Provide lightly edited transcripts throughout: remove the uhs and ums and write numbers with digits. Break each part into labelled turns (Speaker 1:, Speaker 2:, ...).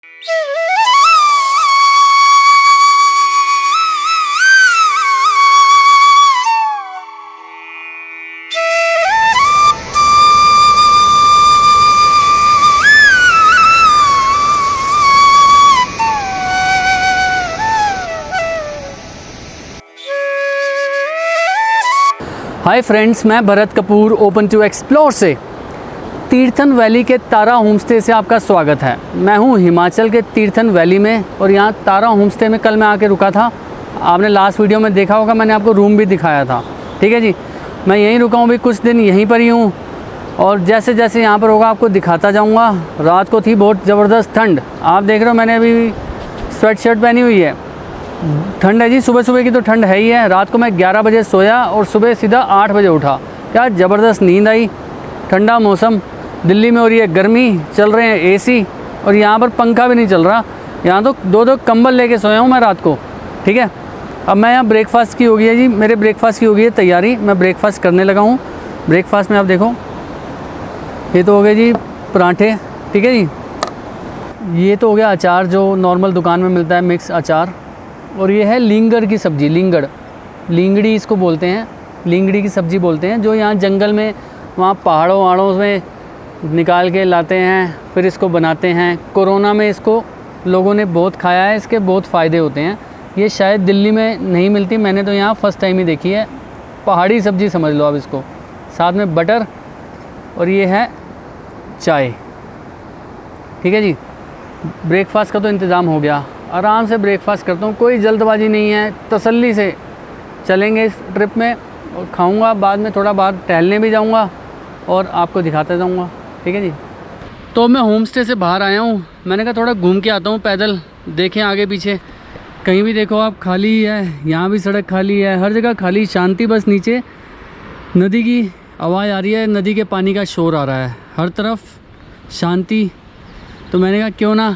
Speaker 1: हाय friends, मैं Bharat Kapoor open to explore से Tirthan valley के तारा होमस्टे से आपका स्वागत है। मैं हूं हिमाचल के तीर्थन वैली में और यहां तारा होमस्टे में कल मैं आके रुका था। आपने लास्ट वीडियो में देखा होगा, मैंने आपको रूम भी दिखाया था। ठीक है जी, मैं यहीं रुका हूं, भी कुछ दिन यहीं पर ही हूँ और जैसे जैसे यहाँ पर होगा आपको दिखाता जाऊँगा। रात को थी बहुत ज़बरदस्त ठंड, आप देख रहे हो मैंने अभी स्वेट शर्ट पहनी हुई है। ठंड है जी, सुबह सुबह की तो ठंड है ही है। रात को मैं 11 बजे सोया और सुबह सीधा 8 बजे उठा। क्या ज़बरदस्त नींद आई। ठंडा मौसम, दिल्ली में हो रही है गर्मी, चल रहे हैं एसी और यहाँ पर पंखा भी नहीं चल रहा। यहाँ तो दो कंबल लेके सोया हूँ मैं रात को। ठीक है, अब मैं यहाँ ब्रेकफास्ट की हो गई है जी, मेरे ब्रेकफास्ट की हो गई है तैयारी। मैं ब्रेकफास्ट करने लगा हूँ। ब्रेकफास्ट में आप देखो, ये तो हो गए जी पराठे। ठीक है जी, ये तो हो गया अचार जो नॉर्मल दुकान में मिलता है, मिक्स अचार। और ये है लींगर की सब्ज़ी, लींगड़ी इसको बोलते हैं, लींगड़ी की सब्ज़ी बोलते हैं, जो यहाँ जंगल में वहाँ पहाड़ों वहाड़ों में निकाल के लाते हैं, फिर इसको बनाते हैं। कोरोना में इसको लोगों ने बहुत खाया है, इसके बहुत फ़ायदे होते हैं। ये शायद दिल्ली में नहीं मिलती, मैंने तो यहाँ फ़र्स्ट टाइम ही देखी है। पहाड़ी सब्ज़ी समझ लो आप इसको, साथ में बटर और ये है चाय। ठीक है जी, ब्रेकफास्ट का तो इंतज़ाम हो गया। आराम से ब्रेकफास्ट करता हूँ, कोई जल्दबाजी नहीं है, तसल्ली से चलेंगे इस ट्रिप में। और खाऊंगा, बाद में थोड़ा बाहर टहलने भी जाऊंगा और आपको दिखाता जाऊंगा। ठीक है जी, तो मैं होम स्टे से बाहर आया हूँ। मैंने कहा थोड़ा घूम के आता हूँ पैदल। देखें आगे पीछे, कहीं भी देखो आप खाली ही है। यहाँ भी सड़क खाली है, हर जगह खाली, शांति। बस नीचे नदी की आवाज़ आ रही है, नदी के पानी का शोर आ रहा है, हर तरफ शांति। तो मैंने कहा क्यों ना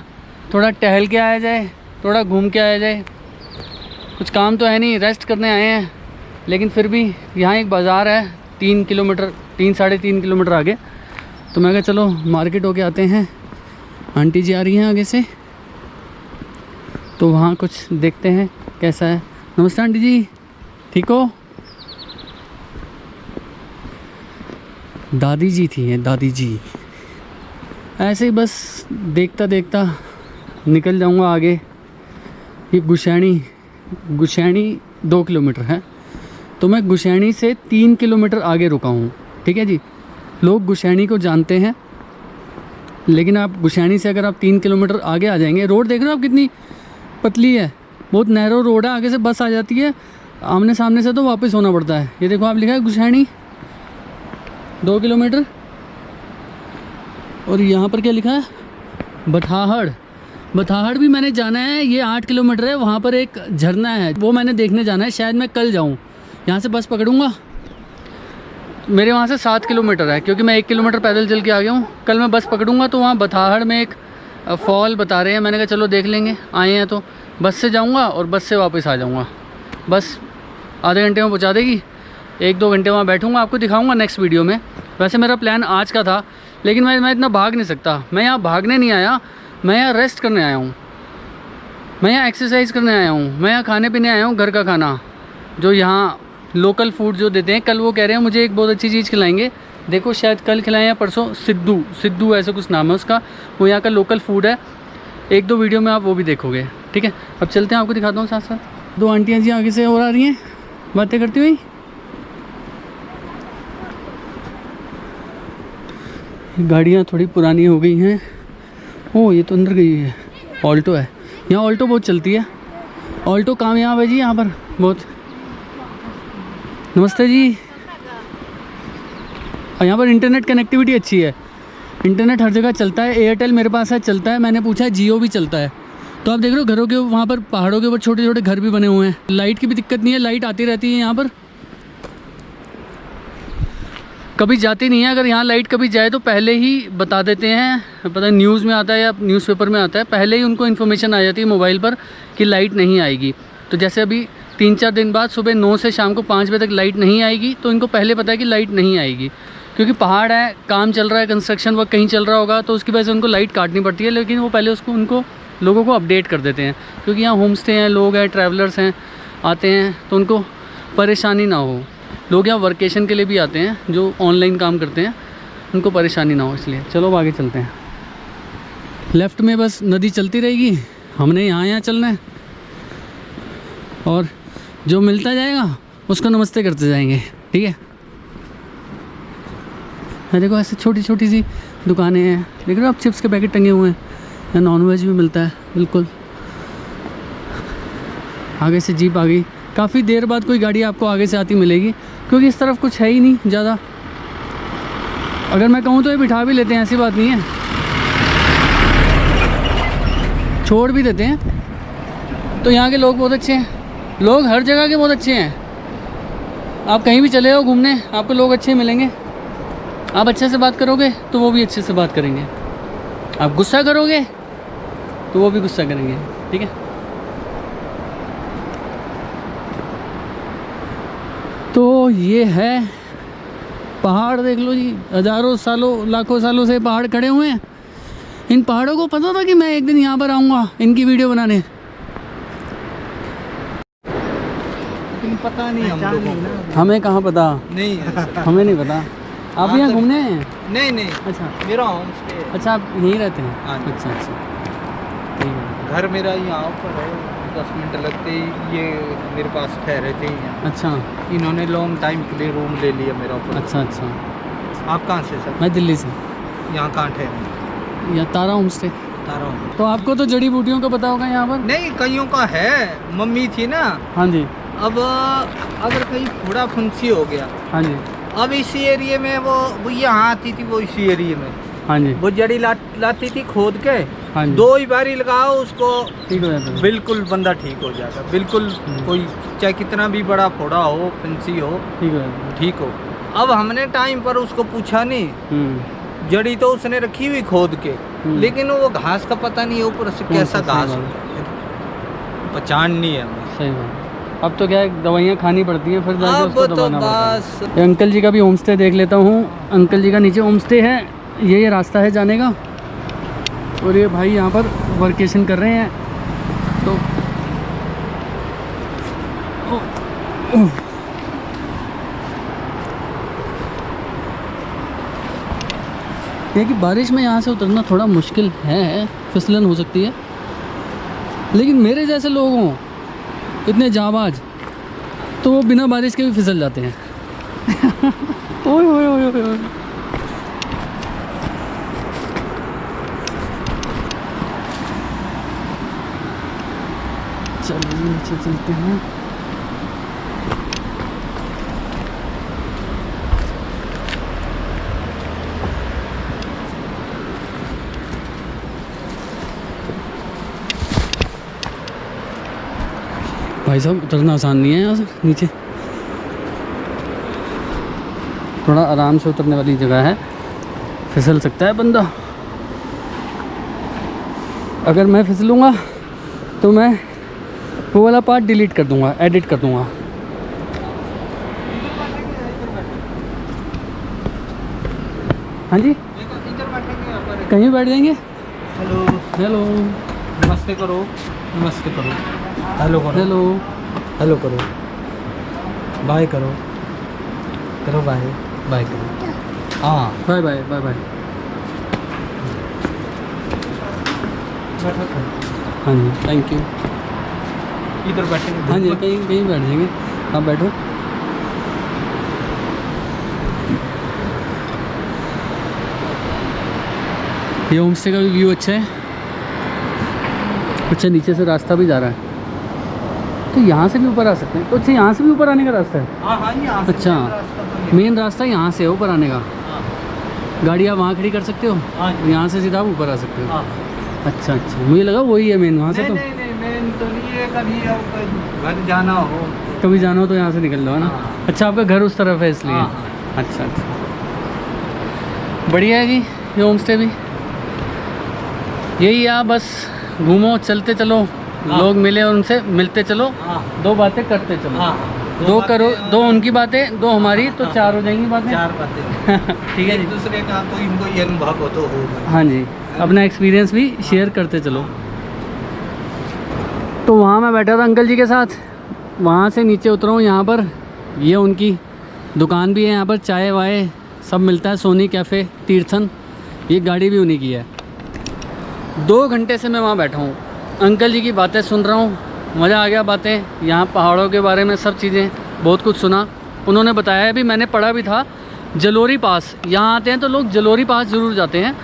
Speaker 1: थोड़ा टहल के आया जाए, थोड़ा घूम के आया जाए। कुछ काम तो है नहीं, रेस्ट करने आए हैं, लेकिन फिर भी यहाँ एक बाज़ार है 3 साढ़े 3 किलोमीटर आगे। तो मैं कहा चलो मार्केट होके आते हैं। आंटी जी आ रही हैं आगे से, तो वहाँ कुछ देखते हैं कैसा है। नमस्ते आंटी जी, ठीक हो? दादी जी थी, हैं दादी जी। ऐसे ही बस देखता देखता निकल जाऊँगा आगे। ये गुशैनी 2 किलोमीटर है, तो मैं गुशैनी से 3 किलोमीटर आगे रुका हूँ। ठीक है जी, लोग गुशैनी को जानते हैं, लेकिन आप गुशैनी से अगर आप 3 किलोमीटर आगे आ जाएंगे, रोड देख रहे हो आप कितनी पतली है, बहुत नैरो रोड है। आगे से बस आ जाती है, आमने सामने से तो वापस होना पड़ता है। ये देखो आप, लिखा है गुशैनी 2 किलोमीटर। और यहाँ पर क्या लिखा है? बठाहड़ भी मैंने जाना है, ये 8 किलोमीटर है। वहाँ पर एक झरना है, वो मैंने देखने जाना है। शायद मैं कल जाऊँ, यहाँ से बस पकड़ूँगा। मेरे वहाँ से 7 किलोमीटर है, क्योंकि मैं 1 किलोमीटर पैदल चल के आ गया हूँ। कल मैं बस पकड़ूँगा तो वहाँ बठाहड़ में एक फॉल बता रहे हैं। मैंने कहा चलो देख लेंगे, आए हैं तो। बस से जाऊँगा और बस से वापस आ जाऊँगा। बस आधे घंटे में पहुँचा देगी। 1-2 घंटे वहाँ बैठूँगा, आपको दिखाऊँगा नेक्स्ट वीडियो में। वैसे मेरा प्लान आज का था, लेकिन मैं इतना भाग नहीं सकता। मैं यहाँ भागने नहीं आया, मैं यहाँ रेस्ट करने आया हूँ, मैं यहाँ एक्सरसाइज करने आया हूँ, मैं यहाँ खाने पीने आया हूँ। घर का खाना जो यहाँ लोकल फूड जो देते हैं। कल वो कह रहे हैं मुझे एक बहुत अच्छी चीज़ खिलाएंगे, देखो शायद कल खिलाएं या परसों। सिद्धू ऐसा कुछ नाम है उसका, वो यहाँ का लोकल फूड है। 1-2 वीडियो में आप वो भी देखोगे। ठीक है, अब चलते हैं, आपको दिखाता हूँ साथ साथ। 2 आंटियाँ जी आगे से और आ रही हैं, बातें करती हुई। गाड़ियाँ थोड़ी पुरानी हो गई हैं। ओह, ये तो अंदर गई है, ऑल्टो है। यहाँ ऑल्टो बहुत चलती है, ऑल्टो कामयाब है जी यहाँ पर बहुत। नमस्ते जी। यहाँ पर इंटरनेट कनेक्टिविटी अच्छी है, इंटरनेट हर जगह चलता है। एयरटेल मेरे पास है, चलता है। मैंने पूछा है, जियो भी चलता है। तो आप देख रहे हो घरों के वहाँ पर, पहाड़ों के ऊपर छोटे छोटे घर भी बने हुए हैं। लाइट की भी दिक्कत नहीं है, लाइट आती रहती है यहाँ पर, कभी जाती नहीं है। अगर यहाँ लाइट कभी जाए तो पहले ही बता देते हैं, पता न्यूज़ में आता है या न्यूज़पेपर में आता है, पहले ही उनको इन्फॉर्मेशन आ जाती है मोबाइल पर कि लाइट नहीं आएगी। तो जैसे अभी 3-4 दिन बाद सुबह 9 से शाम को 5 बजे तक लाइट नहीं आएगी, तो इनको पहले पता है कि लाइट नहीं आएगी। क्योंकि पहाड़ है, काम चल रहा है, कंस्ट्रक्शन वर्क कहीं चल रहा होगा, तो उसकी वजह से उनको लाइट काटनी पड़ती है। लेकिन वो पहले उनको लोगों को अपडेट कर देते हैं, क्योंकि यहाँ होम स्टे हैं, लोग हैं, ट्रैवलर्स हैं, आते हैं, तो उनको परेशानी ना हो। लोग यहाँ वर्केशन के लिए भी आते हैं, जो ऑनलाइन काम करते हैं, उनको परेशानी ना हो, इसलिए। चलो अब आगे चलते हैं। लेफ़्ट में बस नदी चलती रहेगी, हमने यहाँ चलना है, और जो मिलता जाएगा उसको नमस्ते करते जाएंगे, ठीक है। देखो ऐसे छोटी छोटी सी दुकानें हैं, देख रहे हो आप, चिप्स के पैकेट टंगे हुए हैं, या नॉनवेज भी मिलता है, बिल्कुल। आगे से जीप आ गई, काफ़ी देर बाद कोई गाड़ी आपको आगे से आती मिलेगी, क्योंकि इस तरफ कुछ है ही नहीं ज़्यादा। अगर मैं कहूँ तो ये बिठा भी लेते हैं, ऐसी बात नहीं है, छोड़ भी देते हैं। तो यहाँ के लोग बहुत अच्छे हैं, लोग हर जगह के बहुत अच्छे हैं। आप कहीं भी चले जाओ घूमने, आपको लोग अच्छे मिलेंगे। आप अच्छे से बात करोगे तो वो भी अच्छे से बात करेंगे, आप गुस्सा करोगे तो वो भी गुस्सा करेंगे, ठीक है। तो ये है पहाड़, देख लो जी, हज़ारों सालों लाखों सालों से पहाड़ खड़े हुए हैं। इन पहाड़ों को पता था कि मैं एक दिन यहाँ पर आऊँगा इनकी वीडियो बनाने,
Speaker 2: लेकिन पता नहीं हम लोगों को।
Speaker 1: हमें कहाँ पता,
Speaker 2: नहीं
Speaker 1: हमें नहीं पता। आप यहाँ घूमने हैं?
Speaker 2: नहीं नहीं,
Speaker 1: अच्छा,
Speaker 2: मेरा होम स्टे।
Speaker 1: अच्छा, आप यहीं रहते हैं?
Speaker 2: हाँ।
Speaker 1: अच्छा अच्छा, ठीक है।
Speaker 2: घर मेरा यहाँ पर है, 10 मिनट लगते ही ये मेरे पास ठहरे थे यहाँ।
Speaker 1: अच्छा,
Speaker 2: इन्होंने लॉन्ग टाइम के लिए रूम ले लिया मेरा ऊपर।
Speaker 1: अच्छा अच्छा।
Speaker 2: आप कहाँ से सर?
Speaker 1: मैं दिल्ली से।
Speaker 2: यहाँ कहाँ ठहरे?
Speaker 1: या तारा होम स्टे।
Speaker 2: तारा home।
Speaker 1: तो आपको तो जड़ी बूटियों का पता होगा यहाँ पर?
Speaker 2: नहीं, कईयों का है, मम्मी थी ना।
Speaker 1: हाँ जी,
Speaker 2: अब अगर कहीं फोड़ा फुंसी हो गया,
Speaker 1: हाँ जी,
Speaker 2: अब इसी एरिया में वो यहाँ आती थी, वो इसी एरिया में
Speaker 1: हाँ जी,
Speaker 2: वो जड़ी लाती थी खोद के।
Speaker 1: हाँ जी,
Speaker 2: 2 ही बारी लगाओ उसको,
Speaker 1: ठीक हो जाता है।
Speaker 2: बिल्कुल बंदा ठीक हो जाता, बिल्कुल। कोई चाहे कितना भी बड़ा फोड़ा हो, फंसी हो,
Speaker 1: ठीक हो जाता है।
Speaker 2: ठीक हो। अब हमने टाइम पर उसको पूछा नहीं, जड़ी तो उसने रखी हुई खोद के, लेकिन वो घास का पता नहीं है ऊपर से कैसा घास हो, पहचान नहीं है हमें।
Speaker 1: सही बात। अब तो क्या है, दवाइयाँ खानी पड़ती हैं, फिर जाके
Speaker 2: अब
Speaker 1: उसको
Speaker 2: तो
Speaker 1: दबाना पड़ता है।
Speaker 2: बस
Speaker 1: ये अंकल जी का भी होम स्टे देख लेता हूँ। अंकल जी का नीचे होम स्टे है, ये रास्ता है जाने का, और ये भाई यहाँ पर वर्केशन कर रहे हैं। तो ये कि बारिश में यहाँ से उतरना थोड़ा मुश्किल है, फिसलन हो सकती है, लेकिन मेरे जैसे लोग हों इतने जाबाज, तो वो बिना बारिश के भी फिसल जाते हैं। ओए ओए ओए ओए ओए। चलिए नीचे चलते हैं। भाई साहब उतरना आसान नहीं है यहाँ से नीचे, थोड़ा आराम से उतरने वाली जगह है, फिसल सकता है बंदा। अगर मैं फिसलूँगा तो मैं वो वाला पार्ट डिलीट कर दूँगा, एडिट कर दूँगा। हाँ जी, कहीं बैठ जाएंगे।
Speaker 2: हेलो
Speaker 1: हेलो,
Speaker 2: नमस्ते करो, नमस्ते करो, हेलो करो,
Speaker 1: हेलो,
Speaker 2: हेलो करो, बाय करो, करो बाय, बाय करो। हाँ,
Speaker 1: बाय बाय बाय बाय।
Speaker 2: बैठो सर।
Speaker 1: हाँ जी, थैंक यू।
Speaker 2: इधर बैठेंगे।
Speaker 1: हाँ जी, कहीं कहीं बैठ जाएंगे, आप बैठो। ये होम स्टे का भी व्यू अच्छा है। अच्छा, नीचे से रास्ता भी जा रहा है, तो यहाँ से भी ऊपर आ सकते हैं। तो अच्छा, यहाँ से भी ऊपर आने का रास्ता है?
Speaker 2: हाँ हाँ, यहाँ से
Speaker 1: अच्छा, मेन रास्ता यहाँ से है ऊपर आने का।
Speaker 2: हाँ
Speaker 1: गाड़ी आप वहाँ खड़ी कर सकते हो,
Speaker 2: हाँ
Speaker 1: यहाँ से सीधा आप ऊपर आ सकते हो।
Speaker 2: हाँ।
Speaker 1: अच्छा अच्छा, मुझे लगा वही है मेन, वहाँ से
Speaker 2: नहीं
Speaker 1: तो
Speaker 2: नहीं नहीं, मेन तो नहीं है। कभी अब घर जाना हो,
Speaker 1: कभी जाना हो तो यहाँ से निकल लो, है ना?
Speaker 2: हाँ।
Speaker 1: अच्छा, आपका घर उस तरफ है इसलिए।
Speaker 2: हाँ,
Speaker 1: अच्छा अच्छा, बढ़िया है जी ये होम स्टे भी। यही है, बस घूमो, चलते चलो,
Speaker 2: हाँ।
Speaker 1: लोग मिले और उनसे मिलते चलो,
Speaker 2: हाँ
Speaker 1: 2 बातें करते चलो।
Speaker 2: हाँ।
Speaker 1: 2 करो, 2 उनकी बातें, 2 हमारी, तो 4 हो जाएंगी बातें।
Speaker 2: 4 बातें।
Speaker 1: ठीक है
Speaker 2: एक
Speaker 1: जी।
Speaker 2: दूसरे का कोई अनुभव हो तो होगा।
Speaker 1: हाँ जी, अपना एक्सपीरियंस भी शेयर करते चलो। तो वहाँ मैं बैठा था अंकल जी के साथ, वहाँ से नीचे उतरा हूँ यहाँ पर। ये उनकी दुकान भी है, यहाँ पर चाय वाय सब मिलता है, सोनी कैफ़े तीर्थन। ये गाड़ी भी उन्हीं की है। 2 घंटे से मैं वहाँ बैठा हूँ, अंकल जी की बातें सुन रहा हूँ, मज़ा आ गया बातें। यहाँ पहाड़ों के बारे में सब चीज़ें, बहुत कुछ सुना। उन्होंने बताया भी, मैंने पढ़ा भी था, जलोरी पास, यहाँ आते हैं तो लोग जलोरी पास ज़रूर जाते हैं,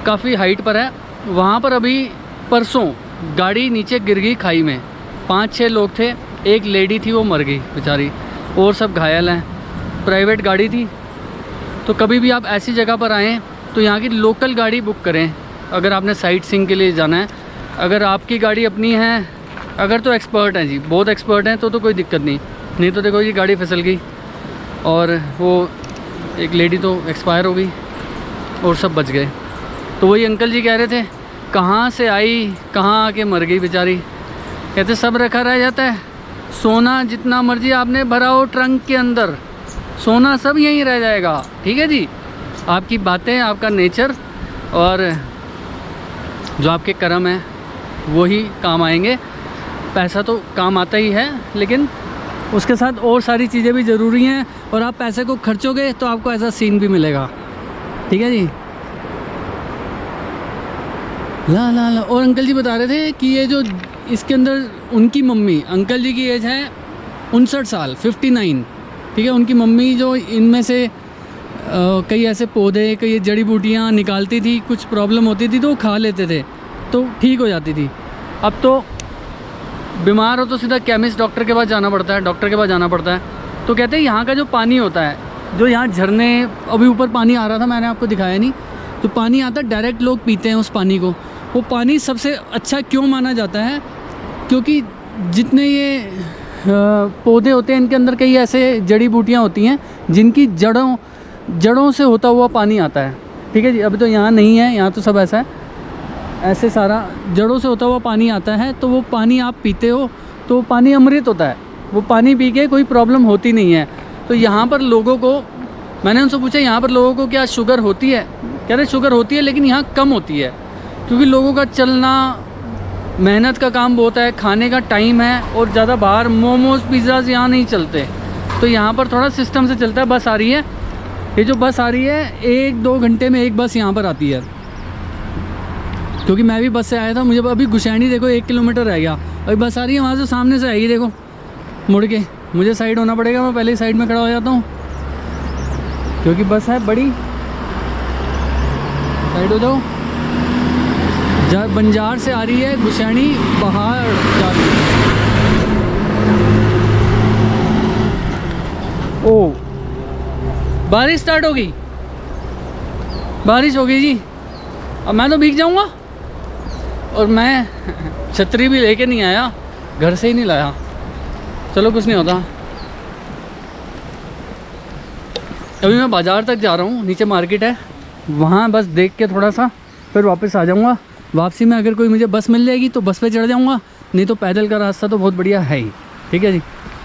Speaker 1: काफ़ी हाइट पर है। वहाँ पर अभी परसों गाड़ी नीचे गिर गई खाई में, 5-6 लोग थे, एक लेडी थी वो मर गई बेचारी, और सब घायल हैं। प्राइवेट गाड़ी थी। तो कभी भी आप ऐसी जगह पर आएँ तो यहाँ की लोकल गाड़ी बुक करें अगर आपने साइट सीइंग के लिए जाना है। अगर आपकी गाड़ी अपनी है, अगर तो एक्सपर्ट हैं जी, बहुत एक्सपर्ट हैं, तो कोई दिक्कत नहीं तो देखो ये गाड़ी फिसल गई और वो एक लेडी तो एक्सपायर हो गई और सब बच गए। तो वही अंकल जी कह रहे थे, कहाँ से आई कहाँ आके मर गई बेचारी। कहते सब रखा रह जाता है, सोना जितना मर्जी आपने भरा हो ट्रंक के अंदर, सोना सब यहीं रह जाएगा। ठीक है जी, आपकी बातें, आपका नेचर और जो आपके कर्म हैं वो ही काम आएंगे। पैसा तो काम आता ही है, लेकिन उसके साथ और सारी चीज़ें भी ज़रूरी हैं, और आप पैसे को खर्चोगे तो आपको ऐसा सीन भी मिलेगा। ठीक है जी। ला और अंकल जी बता रहे थे कि ये जो इसके अंदर उनकी मम्मी, अंकल जी की एज है 59 साल, 59। ठीक है, उनकी मम्मी जो इनमें से कई ऐसे पौधे, कई जड़ी बूटियाँ निकालती थी, कुछ प्रॉब्लम होती थी तो वो खा लेते थे तो ठीक हो जाती थी। अब तो बीमार हो तो सीधा केमिस्ट डॉक्टर के पास जाना पड़ता है, डॉक्टर के पास जाना पड़ता है। तो कहते हैं यहाँ का जो पानी होता है, जो यहाँ झरने, अभी ऊपर पानी आ रहा था, मैंने आपको दिखाया नहीं, तो पानी आता है डायरेक्ट, लोग पीते हैं उस पानी को। वो पानी सबसे अच्छा क्यों माना जाता है? क्योंकि जितने ये पौधे होते हैं, इनके अंदर कई ऐसे जड़ी बूटियाँ होती हैं जिनकी जड़ों से होता हुआ पानी आता है। ठीक है जी। अभी तो यहाँ नहीं है, यहाँ तो सब ऐसा है, ऐसे सारा जड़ों से होता हुआ पानी आता है। तो वो पानी आप पीते हो तो वो पानी अमृत होता है, वो पानी पी के कोई प्रॉब्लम होती नहीं है। तो यहाँ पर लोगों को, मैंने उनसे पूछा यहाँ पर लोगों को क्या शुगर होती है? कह रहे शुगर होती है, लेकिन यहाँ कम होती है, क्योंकि लोगों का चलना, मेहनत का काम बहुत है, खाने का टाइम है, और ज़्यादा बाहर मोमोज पिज़्ज़ाज़ यहाँ नहीं चलते। तो यहाँ पर थोड़ा सिस्टम से चलता है। बस आ रही है, ये जो बस आ रही है 1-2 घंटे में एक बस यहाँ पर आती है। क्योंकि मैं भी बस से आया था, मुझे अभी गुशैनी देखो 1 किलोमीटर रह गया, अभी बस आ रही है, वहाँ से सामने से आएगी, देखो मुड़ के। मुझे साइड होना पड़ेगा, मैं पहले ही साइड में खड़ा हो जाता हूँ क्योंकि बस है बड़ी। साइड हो जाओ। बंजार से आ रही है, गुशैनी पहाड़ जा रही है। ओ, बारिश स्टार्ट हो गई, बारिश हो गई जी। अब मैं तो भीग जाऊंगा, और मैं छतरी भी लेके नहीं आया, घर से ही नहीं लाया। चलो कुछ नहीं होता। अभी मैं बाज़ार तक जा रहा हूँ, नीचे मार्केट है, वहाँ बस देख के थोड़ा सा फिर वापस आ जाऊँगा। वापसी में अगर कोई मुझे बस मिल जाएगी तो बस पे चढ़ जाऊँगा, नहीं तो पैदल का रास्ता तो बहुत बढ़िया है ही। ठीक है जी।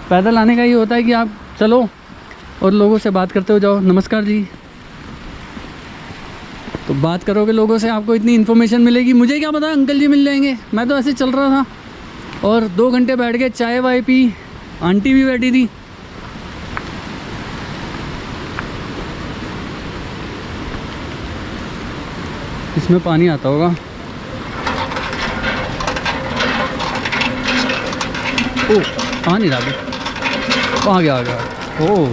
Speaker 1: पैदल आने का ये होता है कि आप चलो और लोगों से बात करते हो जाओ, नमस्कार जी, तो बात करोगे लोगों से, आपको इतनी इन्फॉर्मेशन मिलेगी। मुझे क्या पता अंकल जी मिल जाएंगे, मैं तो ऐसे चल रहा था और 2 घंटे बैठ के चाय वाय पी, आंटी भी बैठी थी। इसमें पानी आता होगा। ओ, आ नहीं रहा, आ गया। ओ,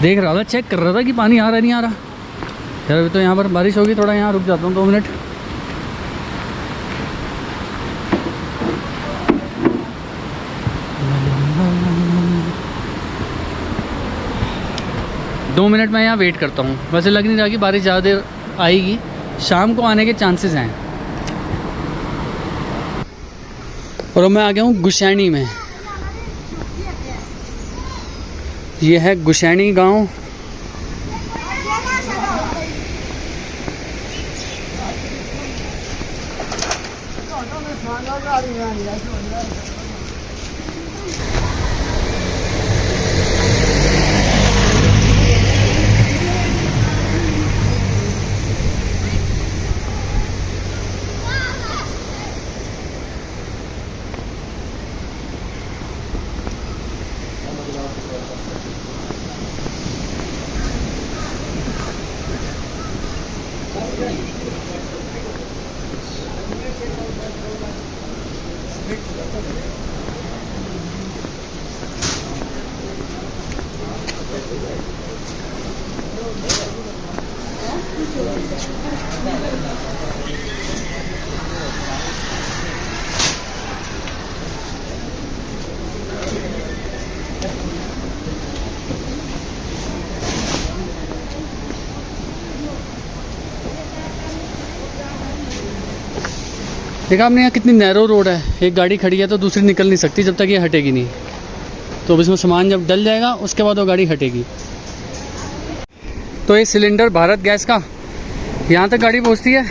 Speaker 1: देख रहा था, चेक कर रहा था कि पानी आ रहा नहीं आ रहा। यार अभी तो यहाँ पर बारिश होगी, थोड़ा यहाँ रुक जाता हूँ 2 मिनट। दो मिनट मैं यहाँ वेट करता हूँ। वैसे लग नहीं रहा कि बारिश ज़्यादा देर आएगी, शाम को आने के चांसेस हैं। और अब मैं आ गया हूँ गुशैनी में। ये है गुशैनी गांव। देखा आपने यहाँ कितनी नैरो रोड है, एक गाड़ी खड़ी है तो दूसरी निकल नहीं सकती जब तक ये हटेगी नहीं। तो अब इसमें सामान जब डल जाएगा उसके बाद वो गाड़ी हटेगी। तो ये सिलेंडर भारत गैस का यहाँ तक गाड़ी पहुँचती है।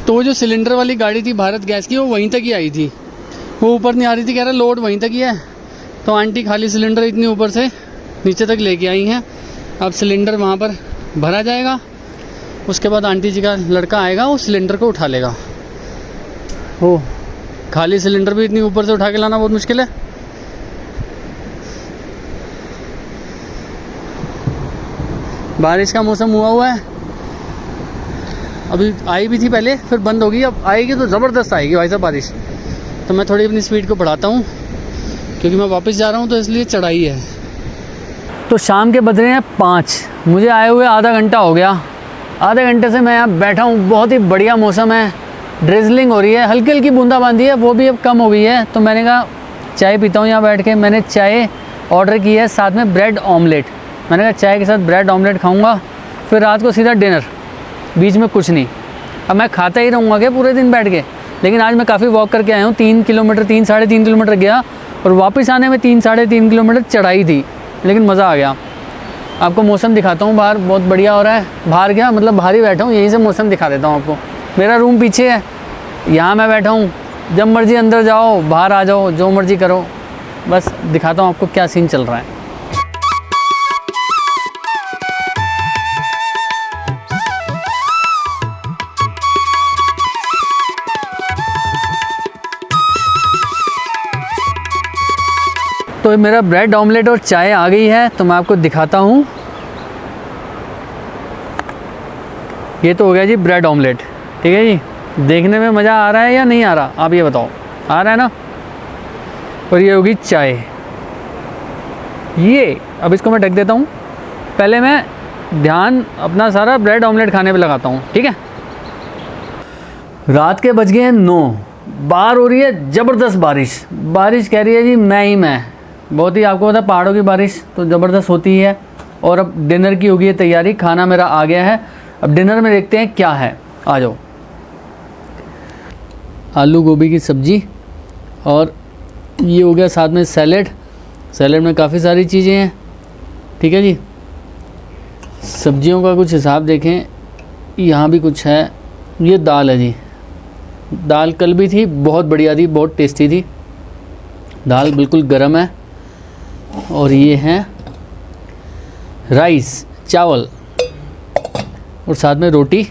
Speaker 1: तो वो जो सिलेंडर वाली गाड़ी थी भारत गैस की वो वहीं तक ही आई थी, वो ऊपर नहीं आ रही थी। कह रहा लोड वहीं तक ही है। तो आंटी खाली सिलेंडर इतनी ऊपर से नीचे तक लेके आई हैं। अब सिलेंडर वहाँ पर भरा जाएगा, उसके बाद आंटी जी का लड़का आएगा वो सिलेंडर को उठा लेगा। हो खाली सिलेंडर भी इतनी ऊपर से उठा के लाना बहुत मुश्किल है। बारिश का मौसम हुआ है, अभी आई भी थी पहले फिर बंद होगी, अब आएगी तो ज़बरदस्त आएगी भाई साहब बारिश। तो मैं थोड़ी अपनी स्पीड को बढ़ाता हूँ क्योंकि मैं वापस जा रहा हूँ तो इसलिए चढ़ाई है। तो शाम के बज रहे हैं 5, मुझे आए हुए आधा घंटा हो गया। आधे घंटे से मैं यहाँ बैठा हूँ, बहुत ही बढ़िया मौसम है, ड्रिजलिंग हो रही है, हल्की हल्की बूंदाबांदी है, वो भी अब कम हो गई है। तो मैंने कहा चाय पीता हूँ यहाँ बैठ के। मैंने चाय ऑर्डर की है, साथ में ब्रेड ऑमलेट। मैंने कहा चाय के साथ ब्रेड ऑमलेट खाऊँगा, फिर रात को सीधा डिनर, बीच में कुछ नहीं। अब मैं खाता ही रहूँगा क्या पूरे दिन बैठ के। लेकिन आज मैं काफ़ी वॉक करके आया हूँ, 3 किलोमीटर 3-3.5 किलोमीटर गया और वापस आने में 3-3.5 किलोमीटर चढ़ाई थी, लेकिन मज़ा आ गया। आपको मौसम दिखाता हूँ, बाहर बहुत बढ़िया हो रहा है। बाहर क्या मतलब बाहर ही बैठा हूँ, यहीं से मौसम दिखा देता हूँ आपको। मेरा रूम पीछे है, यहाँ मैं बैठा हूँ, जब मर्ज़ी अंदर जाओ बाहर आ जाओ, जो मर्ज़ी करो। बस दिखाता हूँ आपको क्या सीन चल रहा है। तो मेरा ब्रेड ऑमलेट और चाय आ गई है, तो मैं आपको दिखाता हूँ। ये तो हो गया जी ब्रेड ऑमलेट, ठीक है जी। देखने में मज़ा आ रहा है या नहीं आ रहा, आप ये बताओ। आ रहा है ना। और ये होगी चाय। ये अब इसको मैं ढक देता हूँ। पहले मैं ध्यान अपना सारा ब्रेड ऑमलेट खाने पे लगाता हूँ, ठीक है। रात के बज गए हैं 9, बाहर हो रही है ज़बरदस्त बारिश। बारिश कह रही है जी मैं बहुत ही, आपको पता है पहाड़ों की बारिश तो ज़बरदस्त होती है। और अब डिनर की होगी तैयारी, खाना मेरा आ गया है। अब डिनर में देखते हैं क्या है, आ जाओ। आलू गोभी की सब्ज़ी और ये हो गया साथ में सैलेड। सैलेड में काफ़ी सारी चीज़ें हैं, ठीक है जी। सब्जियों का कुछ हिसाब देखें, यहाँ भी कुछ है। ये दाल है जी, दाल कल भी थी, बहुत बढ़िया थी, बहुत टेस्टी थी। दाल बिल्कुल गर्म है। और ये हैं राइस, चावल और साथ में रोटी।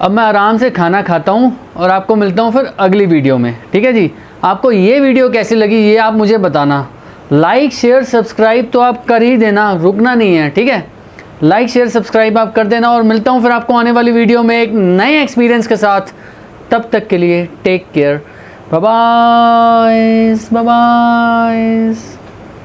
Speaker 1: अब मैं आराम से खाना खाता हूँ और आपको मिलता हूँ फिर अगली वीडियो में, ठीक है जी। आपको ये वीडियो कैसी लगी ये आप मुझे बताना। लाइक शेयर सब्सक्राइब तो आप कर ही देना, रुकना नहीं है, ठीक है। लाइक शेयर सब्सक्राइब आप कर देना और मिलता हूँ फिर आपको आने वाली वीडियो में एक नए एक्सपीरियंस के साथ। तब तक के लिए टेक केयर, बाय बाय।